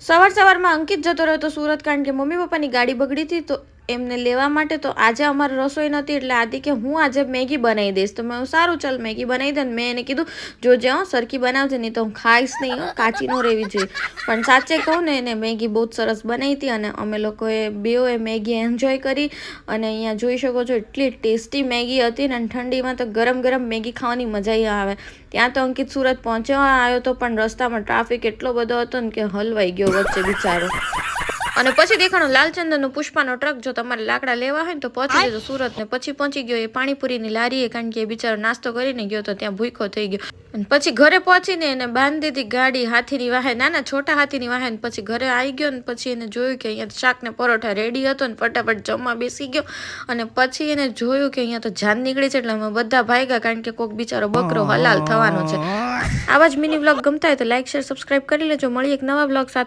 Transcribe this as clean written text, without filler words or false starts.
સવારમાં અંકિત જતો રહ્યો તો સુરત, કારણ કે મમ્મી પપ્પાની ગાડી બગડી હતી તો એમને લેવા માટે. તો આજે અમારે રસોઈ નથી એટલે આદિ કે હું આજે મેગી બનાવી દઈશ. તો મેં સારું ચાલ મેગી બનાવી દે. મેં એને કીધું જોજે સરખી બનાવજે, નહીં તો હું ખાઈશ નહીં, કાચી ન રહેવી જોઈએ. પણ સાચે કહું ને, એને મેગી બહુ સરસ બનાવી હતી અને અમે લોકોએ બેઓએ મેગી એન્જોય કરી. અને અહીંયા જોઈ શકો છો એટલી ટેસ્ટી મેગી હતી ને, ઠંડીમાં તો ગરમ ગરમ મેગી ખાવાની મજા આવે. ત્યાં તો અંકિત સુરત પહોંચવા આવ્યો તો પણ રસ્તામાં ટ્રાફિક એટલો બધો હતો ને કે હલવાઈ ગયો વચ્ચે બિચારો. અને પછી દેખાણો લાલચંદનનો પુષ્પાનો ટ્રક. જો તમારે લાકડા લેવા હોય ને તો પહોંચી જજો સુરત. ને પછી પહોંચી ગયો એ પાણીપુરીની લારીએ, કારણ કે એ બિચારો નાસ્તો કરીને ગયો તો ત્યાં ભૂખ્યો થઈ ગયો. અને પછી ઘરે પહોંચીને એને બાંધી દીધી ગાડી હાથીની વાહે, નાના છોટા હાથીની વાહે. ને પછી ઘરે આવી ગયો ને પછી એને જોયું કે અહીંયા શાક ને પરોઠા રેડી હતો ને ફટાફટ જમવા બેસી ગયો. અને પછી એને જોયું કે અહીંયા તો જાન નીકળી છે એટલે અમે બધા ભાગ્યા, કારણ કે કોઈક બિચારો બકરો હલાલ થવાનો છે. આવા જ મિની વ્લોગ ગમતા હોય તો લાઈક શેર સબસ્ક્રાઈબ કરી લેજો. મળી એક નવા વ્લોગ સાથે.